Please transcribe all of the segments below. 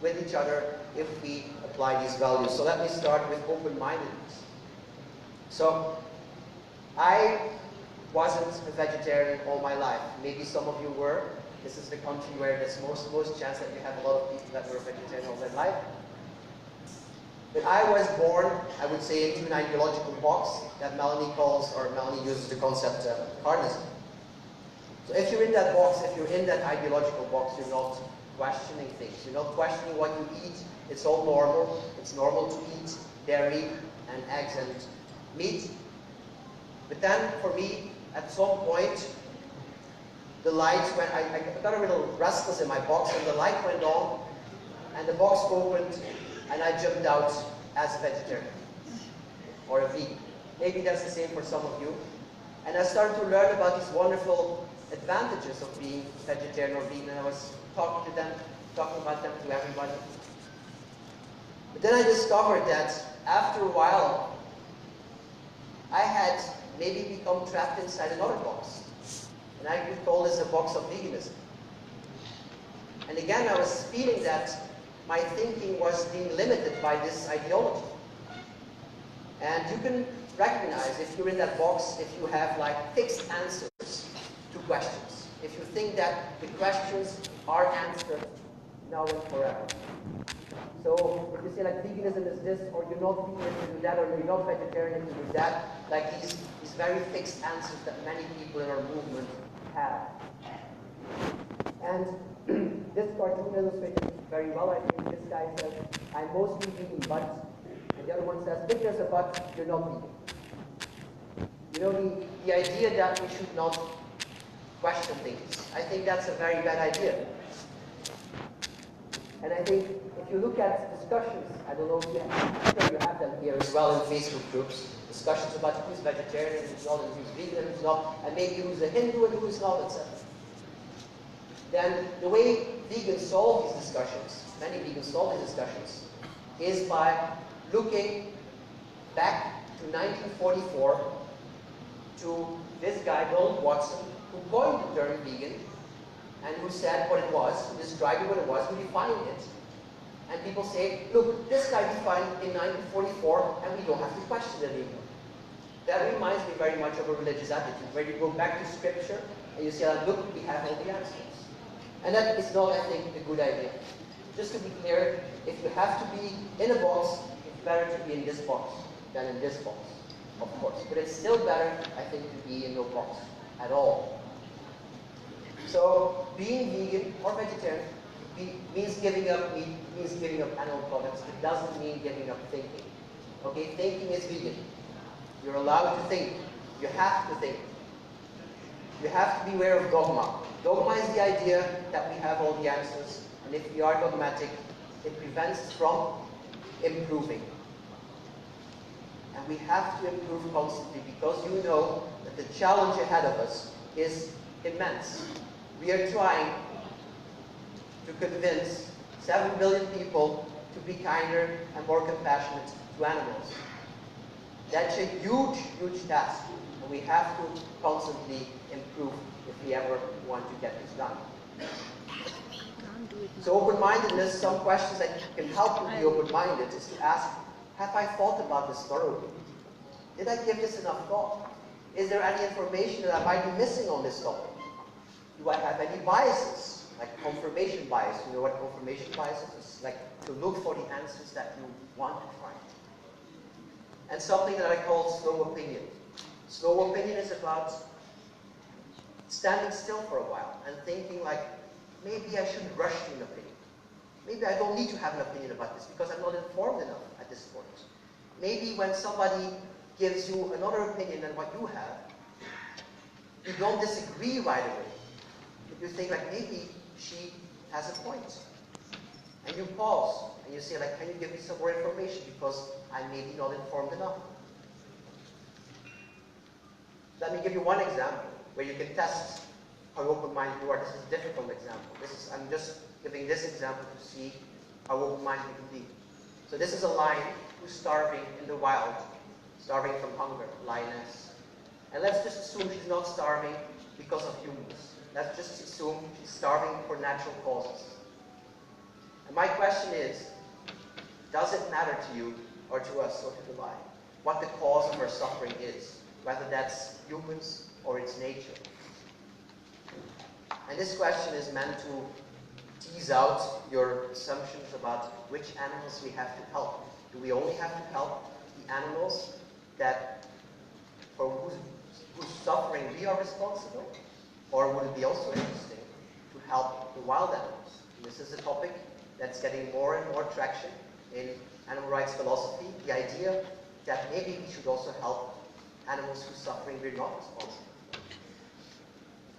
with each other if we apply these values. So let me start with open-mindedness. So I wasn't a vegetarian all my life. Maybe some of you were. This is the country where there's most chance that you have a lot of people that were vegetarian all their life. But I was born, I would say, into an ideological box that Melanie calls, or Melanie uses the concept carnism. So if you're in that box, if you're in that ideological box, you're not questioning things. You're not questioning what you eat. It's all normal. It's normal to eat dairy and eggs and meat. But then, for me, at some point, the light went, I got a little restless in my box, and the light went on, and the box opened, and I jumped out as a vegetarian or a vegan. Maybe that's the same for some of you. And I started to learn about these wonderful advantages of being vegetarian or vegan, and I was talking to them, talking about them to everybody. But then I discovered that after a while, I had maybe become trapped inside another box. And I would call this a box of veganism. And again, I was feeling that my thinking was being limited by this ideology. And you can recognize if you're in that box, if you have like fixed answers to questions. If you think that the questions are answered now and forever. So if you say like veganism is this, or you're not vegan if you do that, or you're not vegetarian if you do that, like these very fixed answers that many people in our movement have. And this cartoon illustrates it very well. I think this guy says, I'm mostly vegan, but, and the other one says, if there's a but, you're not vegan. You know, the idea that we should not question things, I think that's a very bad idea. And I think if you look at discussions, I don't know if you have them here as well in Facebook groups, discussions about who's vegetarian, who's not, and who's vegan, and who's not, and maybe who's a Hindu and who's not, etc. Then the way vegans solve these discussions, many vegans solve these discussions, is by looking back to 1944 to this guy, Donald Watson, who coined the term vegan, and who said what it was, who described what it was, who defined it. And people say, look, this guy defined in 1944, and we don't have to question it anymore. That reminds me very much of a religious attitude, where you go back to scripture, and you say, look, we have all the answers. And that is not, I think, a good idea. Just to be clear, if you have to be in a box, it's better to be in this box than in this box, of course. But it's still better, I think, to be in no box at all. So, being vegan or vegetarian means giving up meat, means giving up animal products. It doesn't mean giving up thinking. Okay, thinking is vegan. You're allowed to think. You have to think. You have to beware of dogma. Dogma is the idea that we have all the answers, and if we are dogmatic, it prevents us from improving. And we have to improve constantly, because you know that the challenge ahead of us is immense. We are trying to convince 7 billion people to be kinder and more compassionate to animals. That's a huge, huge task, and we have to constantly improve if we ever want to get this done. So open-mindedness, some questions that can help you be open-minded is to ask, have I thought about this thoroughly? Did I give this enough thought? Is there any information that I might be missing on this topic? Do I have any biases, like confirmation bias? You know what confirmation bias is? It's like to look for the answers that you want to find. And something that I call slow opinion. Slow opinion is about standing still for a while and thinking like, maybe I shouldn't rush to an opinion. Maybe I don't need to have an opinion about this because I'm not informed enough at this point. Maybe when somebody gives you another opinion than what you have, you don't disagree right away. You think like, maybe she has a point. And you pause and you say like, can you give me some more information because I'm maybe not informed enough. Let me give you one example where you can test how open-minded you are. This is a difficult example. I'm just giving this example to see how open-minded you can be. So this is a lion who's starving in the wild, starving from hunger, lioness. And let's just assume she's not starving because of humans. Let's just assume she's starving for natural causes. And my question is, does it matter to you or to us or to the lie what the cause of our suffering is, whether that's humans or its nature? And this question is meant to tease out your assumptions about which animals we have to help. Do we only have to help the animals for whose suffering we are responsible? Or would it be also interesting to help the wild animals? And this is a topic that's getting more and more traction in animal rights philosophy, the idea that maybe we should also help animals whose suffering we're not responsible for.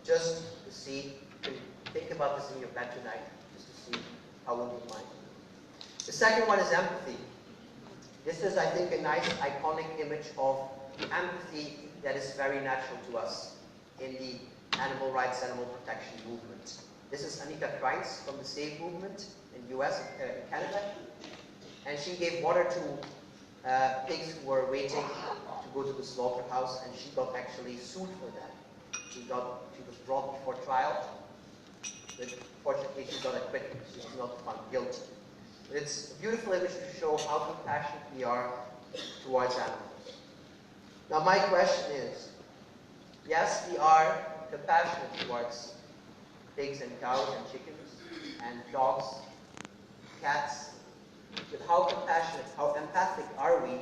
Just to see, you can think about this in your bed tonight, just to see how it would mind. The second one is empathy. This is, I think, a nice iconic image of the empathy that is very natural to us in the animal rights, animal protection movement. This is Anita Kreitz from the SAVE movement in the US, in Canada. And she gave water to pigs who were waiting to go to the slaughterhouse, and she got actually sued for that. She was brought before trial, but fortunately she got acquitted. She was not found guilty. But it's a beautiful image to show how compassionate we are towards animals. Now my question is, yes, we are compassionate towards pigs and cows and chickens and dogs, cats, but how compassionate, how empathic are we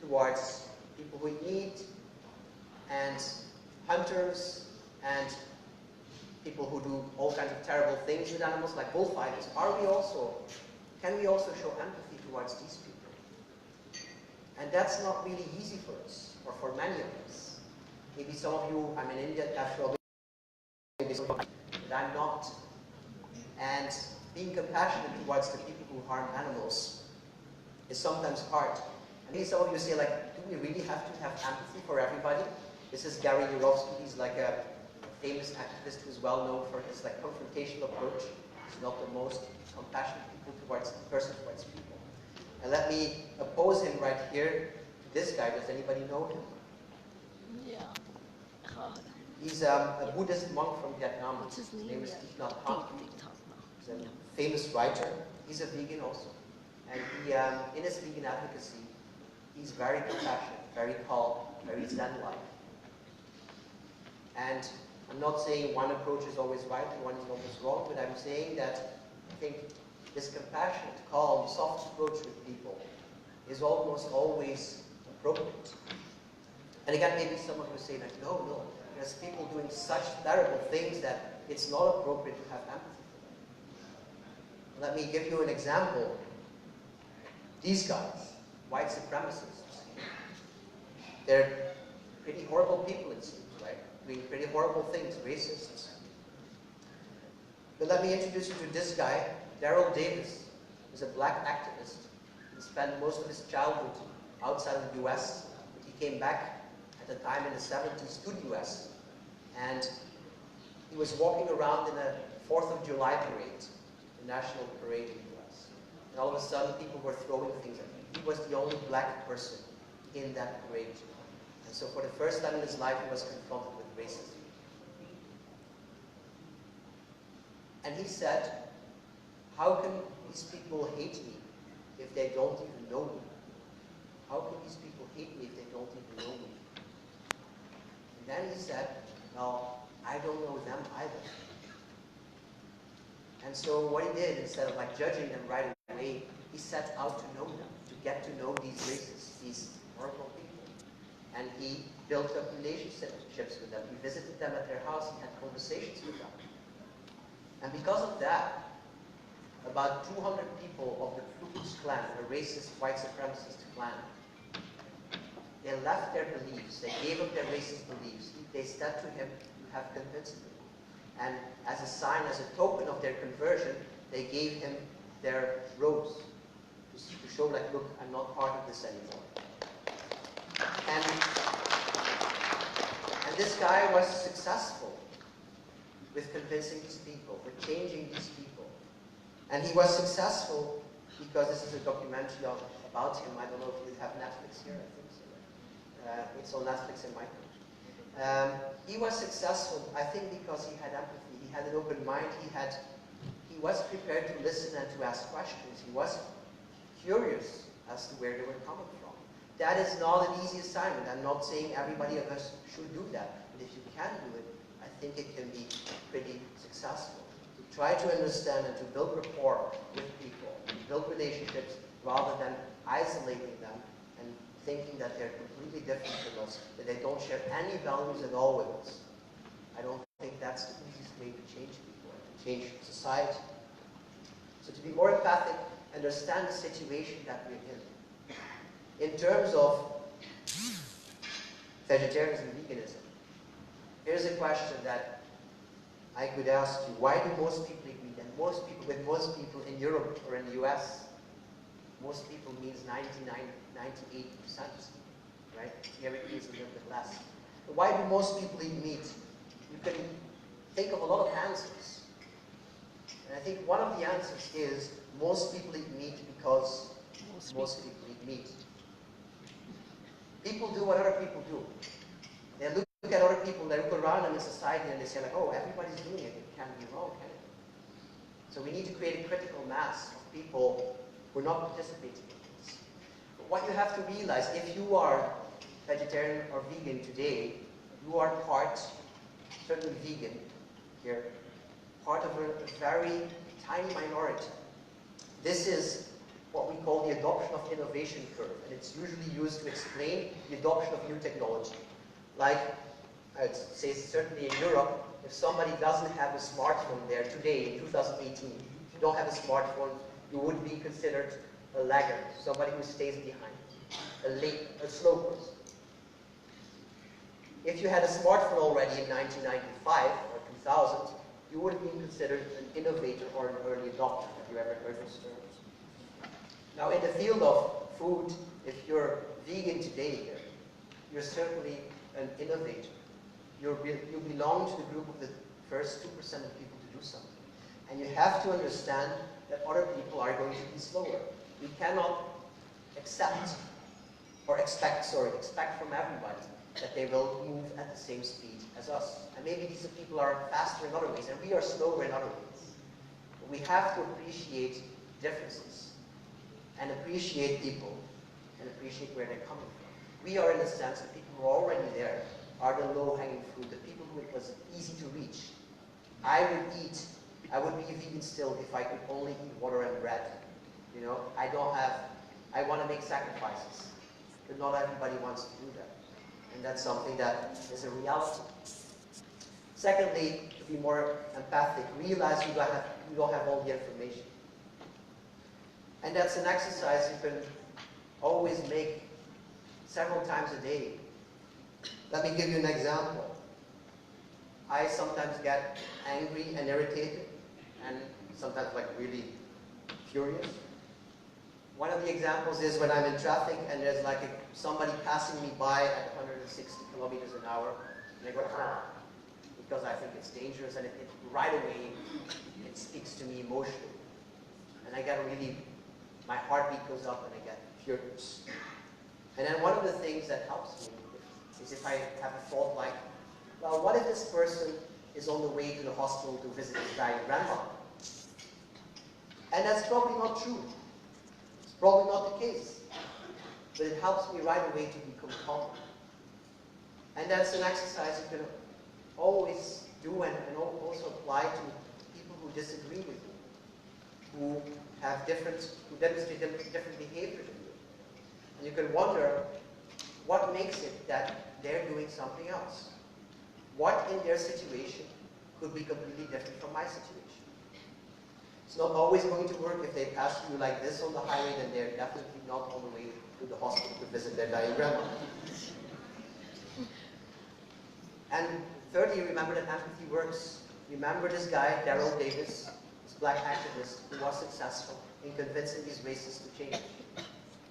towards people who need, and hunters, and people who do all kinds of terrible things with animals, like bullfighters? Can we also show empathy towards these people? And that's not really easy for us, or for many of us. Maybe some of you, I'm in India, after all, but I'm not. And being compassionate towards the people who harm animals is sometimes hard. And maybe some of you say, like, do we really have to have empathy for everybody? This is Gary Yurovsky. He's like a famous activist who's well known for his like confrontational approach. He's not the most compassionate person towards people. And let me oppose him right here to this guy. Does anybody know him? Yeah. He's a Buddhist monk from Vietnam. What's his name? His name is Thich Nhat Hanh. TikTok now. He's a famous writer. He's a vegan also. And he, in his vegan advocacy, he's very compassionate, very calm, very Zen-like. And I'm not saying one approach is always right and one is always wrong, but I'm saying that I think this compassionate, calm, soft approach with people is almost always appropriate. And again, maybe some of you say like, no, there's people doing such terrible things that it's not appropriate to have empathy for them. Let me give you an example. These guys, white supremacists, they're pretty horrible people, it seems, right? Doing pretty horrible things, racists. But let me introduce you to this guy, Daryl Davis. He's a black activist. He spent most of his childhood outside of the US, but he came back at a time in the 70s to the US. And he was walking around in a 4th of July parade, the national parade in the US. And all of a sudden, people were throwing things at him. He was the only black person in that parade. And so for the first time in his life, he was confronted with racism. And he said, how can these people hate me if they don't even know me? How can these people hate me if they don't even know me? And then he said, well, I don't know them either. And so what he did, instead of like judging them right away, he set out to know them, to get to know these racists, these horrible people. And he built up relationships with them. He visited them at their house, he had conversations with them. And because of that, about 200 people of the Ku Klux Klan, a racist white supremacist clan, they left their beliefs, they gave up their racist beliefs. They said to him, you have convinced me. And as a sign, as a token of their conversion, they gave him their robes to show like, look, I'm not part of this anymore. And this guy was successful with convincing these people, with changing these people. And he was successful because this is a documentary about him. I don't know if you have Netflix here, I think so. It's on Netflix in my country. He was successful, I think, because he had empathy. He had an open mind. He was prepared to listen and to ask questions. He was curious as to where they were coming from. That is not an easy assignment. I'm not saying everybody of us should do that. But if you can do it, I think it can be pretty successful. To try to understand and to build rapport with people, and build relationships rather than isolating them and thinking that they're completely different from us, that they don't share any values at all with us. I don't think that's the easiest way to change people and to change society. So to be more empathic, understand the situation that we're in. In terms of vegetarianism and veganism, here's a question that I could ask you. Why do most people eat meat? And most people in Europe or in the US, most people means 98%, right? Here it means a little bit less. But why do most people eat meat? You can think of a lot of answers. And I think one of the answers is most people eat meat because most people eat meat. People do what other people do. They look at other people, they look around them in society and they say like, oh, everybody's doing it. It can't be wrong, can it? So we need to create a critical mass of people who are not participating in this. But what you have to realize, if you are vegetarian or vegan today, you are part, certainly vegan here, part of a very tiny minority. This is what we call the adoption of innovation curve, and it's usually used to explain the adoption of new technology. Like, I'd say certainly in Europe, if somebody doesn't have a smartphone there today, in 2018, if you don't have a smartphone, you would be considered a laggard, somebody who stays behind, a slow person. If you had a smartphone already in 1995 or 2000, you would have been considered an innovator or an early adopter. Have you ever heard this term? Now, in the field of food, if you're vegan today, you're certainly an innovator. You belong to the group of the first 2% of people to do something. And you have to understand that other people are going to be slower. We cannot expect from everybody that they will move at the same speed as us. And maybe these people are faster in other ways, and we are slower in other ways. But we have to appreciate differences, and appreciate people, and appreciate where they're coming from. We are, in a sense, the people who are already there are the low-hanging fruit, the people who it was easy to reach. I would be a vegan still if I could only eat water and bread. You know, I want to make sacrifices, but not everybody wants to do that. And that's something that is a reality. Secondly, to be more empathic, realize you don't have all the information. And that's an exercise you can always make several times a day. Let me give you an example. I sometimes get angry and irritated, and sometimes like really furious. One of the examples is when I'm in traffic and there's like somebody passing me by at 160 kilometers an hour, and I go, because I think it's dangerous, and right away it speaks to me emotionally. And I get really, my heartbeat goes up and I get furious. And then one of the things that helps me is if I have a thought like, well, what if this person is on the way to the hospital to visit his dying grandma? And that's probably not true. It's probably not the case. But it helps me right away to become calm. And that's an exercise you can always do and also apply to people who disagree with you, who demonstrate different behavior than you. And you can wonder, what makes it that they're doing something else? What in their situation could be completely different from my situation? It's not always going to work. If they pass you like this on the highway, then they're definitely not on the way to the hospital to visit their dying grandma. And thirdly, remember that empathy works. Remember this guy, Daryl Davis, this black activist who was successful in convincing these racists to change.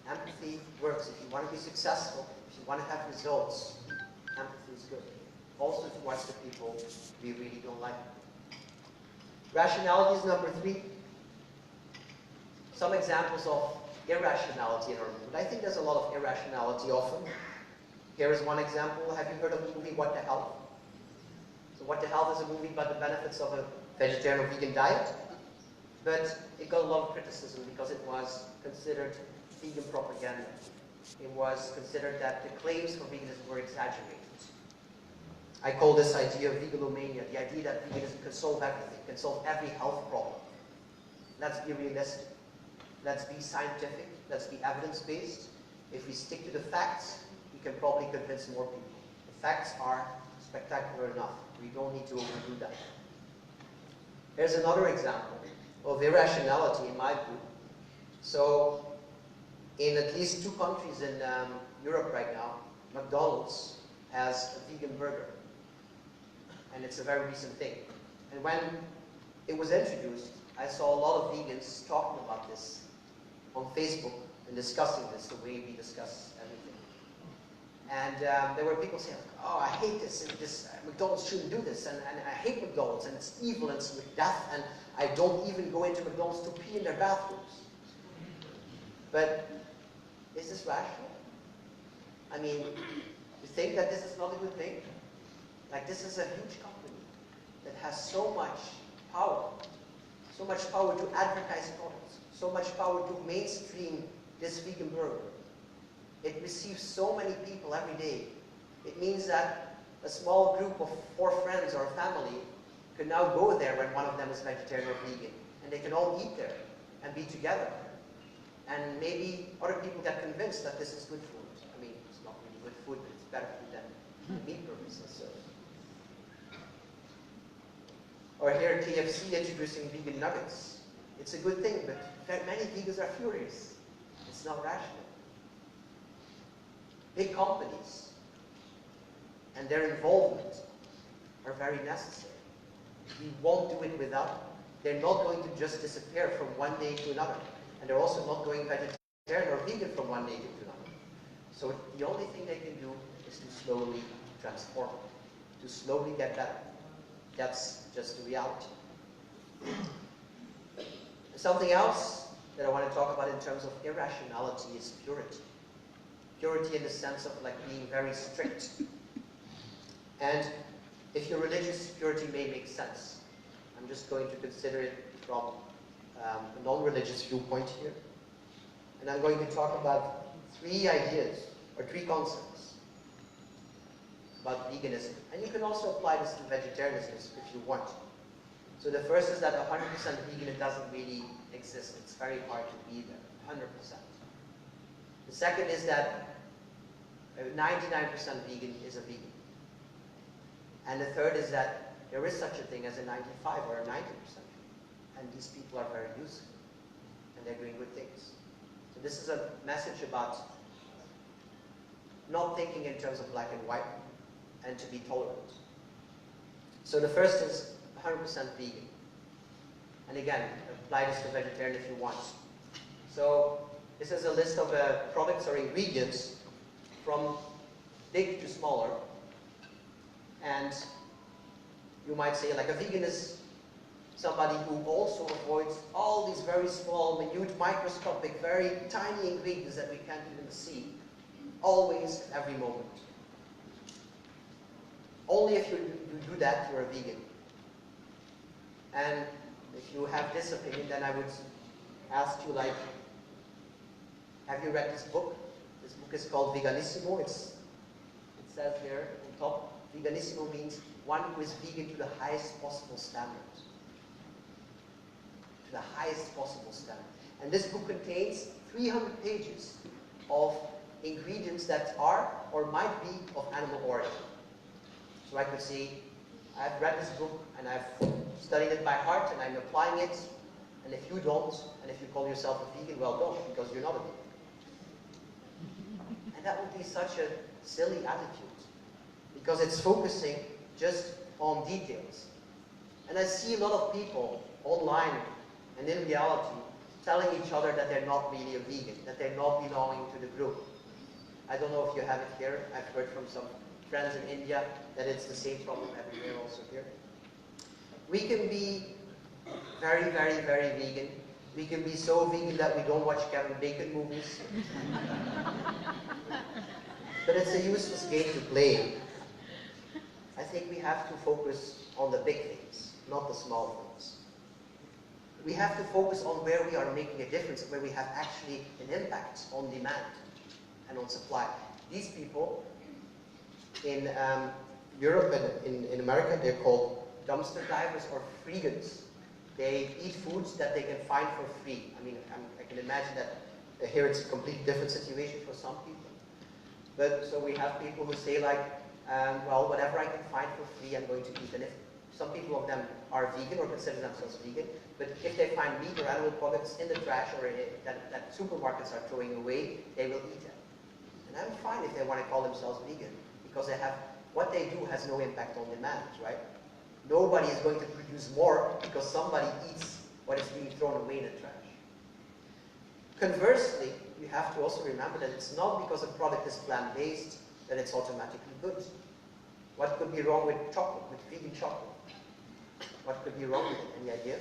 Empathy works. If you want to be successful, if you want to have results, empathy is good. Also towards the people we really don't like. Rationality is number 3. Some examples of irrationality in our movement. I think there's a lot of irrationality often. Here is one example. Have you heard of the movie What the Health? So What the Health is a movie about the benefits of a vegetarian or vegan diet. But it got a lot of criticism because it was considered vegan propaganda. It was considered that the claims for veganism were exaggerated. I call this idea of veganomania, the idea that veganism can solve everything, can solve every health problem. Let's be realistic. Let's be scientific. Let's be evidence-based. If we stick to the facts, we can probably convince more people. The facts are spectacular enough. We don't need to overdo that. Here's another example of irrationality in my view. So, in at least 2 countries in Europe right now, McDonald's has a vegan burger. And it's a very recent thing. And when it was introduced, I saw a lot of vegans talking about this on Facebook and discussing this the way we discuss everything. And there were people saying, oh, I hate this, and McDonald's shouldn't do this, and I hate McDonald's, and it's evil, and it's with death, and I don't even go into McDonald's to pee in their bathrooms. But is this rational? I mean, you think that this is not a good thing? Like, this is a huge company that has so much power to advertise products, so much power to mainstream this vegan burger. It receives so many people every day. It means that a small group of 4 friends or a family can now go there when one of them is vegetarian or vegan, and they can all eat there and be together. And maybe other people get convinced that this is good food. I mean, it's not really good food, but it's better food than meat burgers. So. Or here, KFC introducing vegan nuggets. It's a good thing, but many vegans are furious. It's not rational. Big companies and their involvement are very necessary. We won't do it without them. They're not going to just disappear from one day to another. And they're also not going vegetarian or vegan from one day to another. So the only thing they can do is to slowly transform it, to slowly get better. That's just the reality. Something else that I want to talk about in terms of irrationality is purity. Purity in the sense of like being very strict. And if you're religious, purity may make sense. I'm just going to consider it from a non-religious viewpoint here. And I'm going to talk about 3 ideas or 3 concepts about veganism. And you can also apply this to vegetarianism if you want. So the first is that 100% vegan, it doesn't really exist. It's very hard to be there, 100%. The second is that 99% vegan is a vegan. And the third is that there is such a thing as a 95 or a 90%. And these people are very useful. And they're doing good things. So this is a message about not thinking in terms of black and white and to be tolerant. So the first is 100% vegan. And again, apply this to vegetarian if you want. So this is a list of products or ingredients from big to smaller. And you might say like a vegan is somebody who also avoids all these very small, minute, microscopic, very tiny ingredients that we can't even see, always, every moment. Only if you do that, you're a vegan. And if you have this opinion, then I would ask you, like, have you read this book? This book is called Veganissimo. It says there on top, Veganissimo means one who is vegan to the highest possible standard. To the highest possible standard. And this book contains 300 pages of ingredients that are or might be of animal origin. So I could say, I've read this book and I've studied it by heart and I'm applying it. And if you don't, and if you call yourself a vegan, well, don't, because you're not a vegan. And that would be such a silly attitude, because it's focusing just on details. And I see a lot of people online and in reality telling each other that they're not really a vegan, that they're not belonging to the group. I don't know if you have it here. I've heard from some friends in India that it's the same problem everywhere also here. We can be very, very, very vegan. We can be so vegan that we don't watch Kevin Bacon movies. But it's a useless game to play. I think we have to focus on the big things, not the small things. We have to focus on where we are making a difference, where we have actually an impact on demand and on supply. These people in Europe and in America, they're called dumpster divers or freegans. They eat foods that they can find for free. I mean, I can imagine that here it's a completely different situation for some people. But so we have people who say like, well, whatever I can find for free, I'm going to eat. And if some people of them are vegan or consider themselves vegan, but if they find meat or animal products in the trash or that supermarkets are throwing away, they will eat it. And I'm fine if they want to call themselves vegan, because they have, what they do has no impact on demand, right? Nobody is going to produce more because somebody eats what is being thrown away in the trash. Conversely, you have to also remember that it's not because a product is plant-based that it's automatically good. What could be wrong with chocolate, with vegan chocolate? What could be wrong with it? Any idea?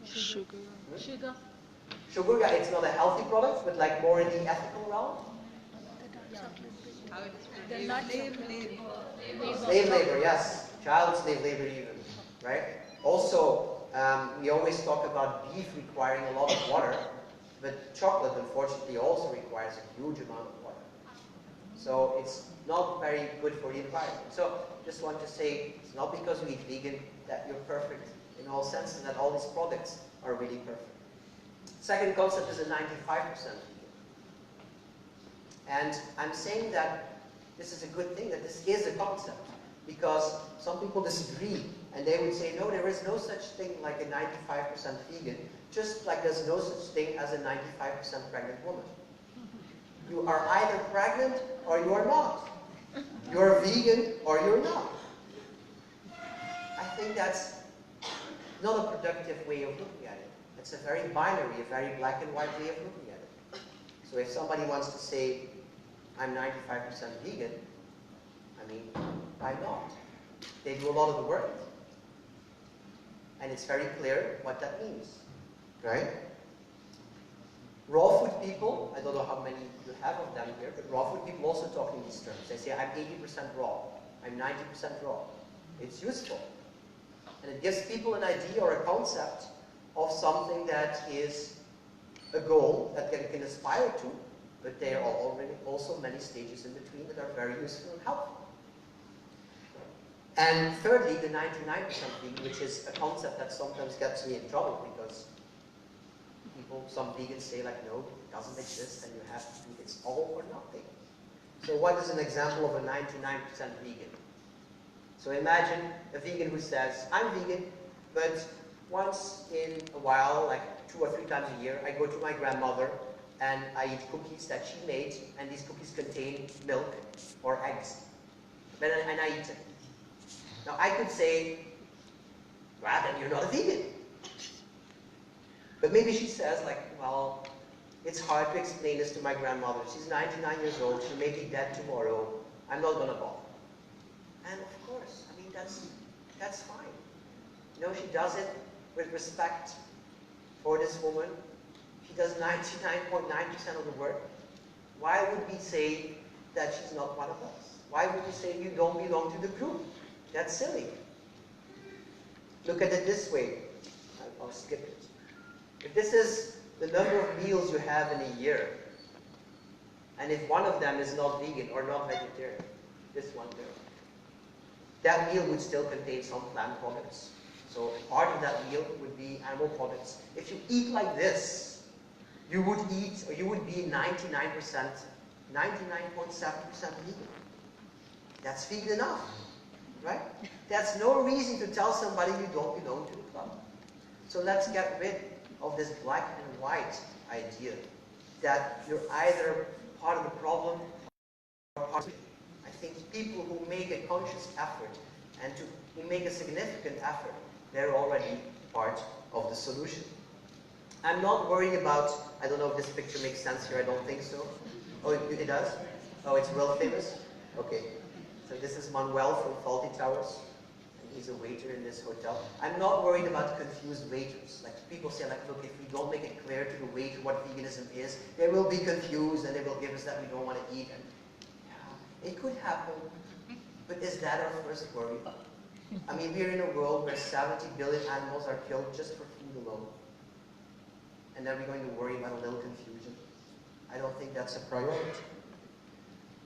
Sugar. Sugar. Sugar, yeah, it's not a healthy product, but like more in the ethical realm. The slave labor. Slave labor, yes. Child slave labor even, right? Also, we always talk about beef requiring a lot of water, but chocolate, unfortunately, also requires a huge amount of water. So it's not very good for the environment. So just want to say, it's not because we eat vegan that you're perfect in all senses, and that all these products are really perfect. Second concept is a 95% vegan. And I'm saying that this is a good thing, that this is a concept, because some people disagree, and they would say, no, there is no such thing like a 95% vegan, just like there's no such thing as a 95% pregnant woman. You are either pregnant or you are not. You're vegan or you're not. I think that's not a productive way of looking at it. It's a very binary, a very black and white way of looking at it. So if somebody wants to say, I'm 95% vegan, I mean, why not? They do a lot of the work. And it's very clear what that means, right? Raw food people, I don't know how many you have of them here, but raw food people also talk in these terms. They say, I'm 80% raw, I'm 90% raw. It's useful. And it gives people an idea or a concept of something that is a goal that they can aspire to, but there are already also many stages in between that are very useful and helpful. And thirdly, the 99% vegan, which is a concept that sometimes gets me in trouble because people, some vegans say like, no, it doesn't exist and you have to do it's all or nothing. So what is an example of a 99% vegan? So imagine a vegan who says, I'm vegan, but once in a while, like 2 or 3 times a year, I go to my grandmother and I eat cookies that she made, and these cookies contain milk or eggs. And I eat it. Now I could say, well, then you're not a vegan. But maybe she says like, well, it's hard to explain this to my grandmother. She's 99 years old, she may be dead tomorrow. I'm not gonna bother. And of course, I mean, that's fine. You know, she does it with respect for this woman. She does 99.9% of the work. Why would we say that she's not one of us? Why would we say you don't belong to the group? That's silly. Look at it this way. I'll skip it. If this is the number of meals you have in a year, and if one of them is not vegan or not vegetarian, this one there, that meal would still contain some plant products. So part of that meal would be animal products. If you eat like this, you would eat, or you would be 99%, 99.7% vegan. That's vegan enough, right? That's no reason to tell somebody you don't belong to the club. So let's get rid of this black and white idea that you're either part of the problem or part of it. I think people who make a conscious effort and who make a significant effort, they're already part of the solution. I'm not worried about, I don't know if this picture makes sense here, I don't think so. Oh, it does? Oh, it's world famous? Okay. So this is Manuel from Faulty Towers, and he's a waiter in this hotel. I'm not worried about confused waiters. Like people say, like, look, if we don't make it clear to the waiter what veganism is, they will be confused and they will give us that we don't want to eat. And yeah, it could happen, but is that our first worry? I mean, we're in a world where 70 billion animals are killed just for food alone. and then we're going to worry about a little confusion. I don't think that's a priority.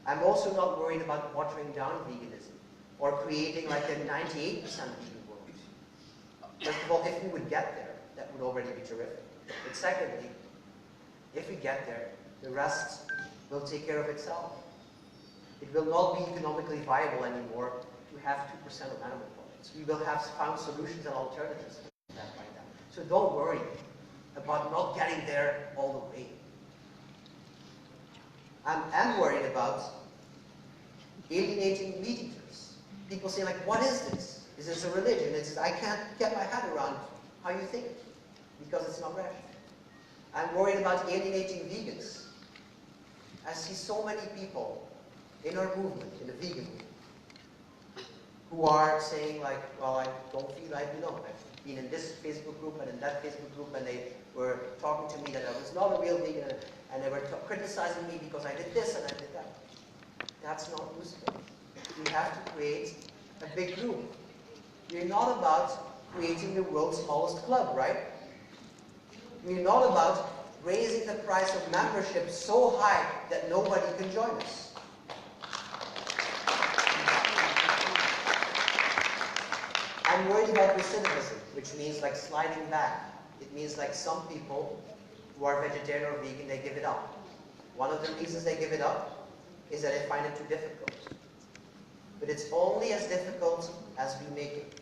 I'm also not worried about watering down veganism or creating like a 98% vegan world. First of all, if we would get there, that would already be terrific. But secondly, if we get there, the rest will take care of itself. It will not be economically viable anymore to have 2% of animal products. We will have found solutions and alternatives to that by then. So don't worry about not getting there all the way. I'm worried about alienating meat eaters. People say, like, what is this? Is this a religion? I can't get my head around how you think, because it's not rational. I'm worried about alienating vegans. I see so many people in our movement, in the vegan movement, who are saying, like, well, I don't feel I belong. I've been in this Facebook group and in that Facebook group, and they were talking to me that I was not a real vegan, and they were criticizing me because I did this and I did that. That's not useful. We have to create a big group. We're not about creating the world's smallest club, right? We're not about raising the price of membership so high that nobody can join us. I'm worried about recidivism, which means like sliding back. It means like some people who are vegetarian or vegan, they give it up. One of the reasons they give it up is that they find it too difficult. But it's only as difficult as we make it.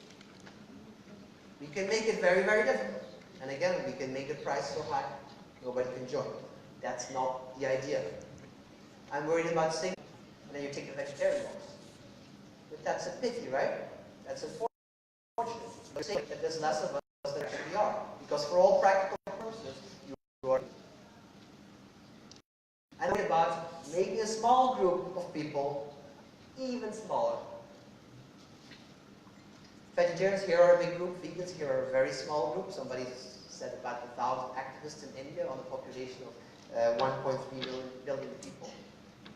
We can make it very, very difficult. And again, we can make the price so high, nobody can join. That's not the idea. I'm worried about singing, and then you take the vegetarian box. But that's a pity, right? That's unfortunate. But saying that there's less of us than there actually are. Because for all practical purposes, you are. I'm worried about making a small group of people even smaller. Vegetarians here are a big group, vegans here are a very small group. Somebody said about 1,000 activists in India on a population of 1.3 billion people.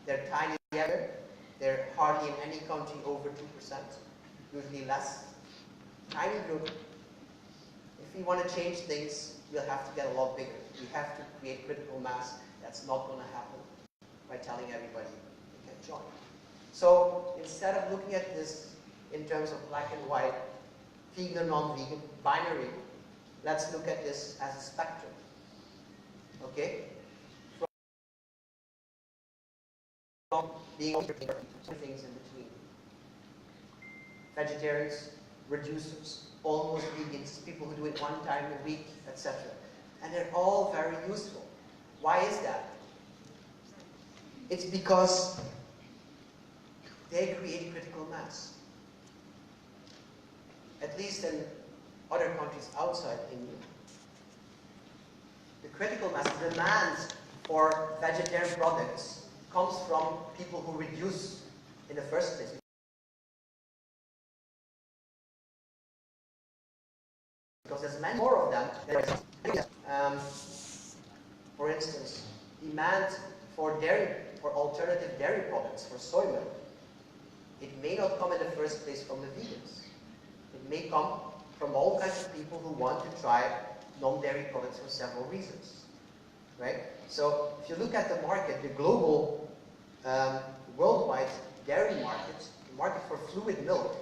They're tiny here. They're hardly in any country over 2%, usually less. Tiny group. If we want to change things, we'll have to get a lot bigger. We have to create critical mass. That's not going to happen by telling everybody they can join. So instead of looking at this in terms of black and white, vegan or non-vegan, binary, let's look at this as a spectrum. Okay? From being things in between. Vegetarians, reducers, almost vegans, people who do it one time a week, etc. And they're all very useful. Why is that? It's because they create critical mass. At least in other countries outside India. The critical mass, the demand for vegetarian products comes from people who reduce in the first place. Because there's many more of them. For instance, demand for alternative dairy products, for soy milk. It may not come in the first place from the vegans. It may come from all kinds of people who want to try non-dairy products for several reasons, right? So if you look at the market, the global, worldwide dairy market, the market for fluid milk,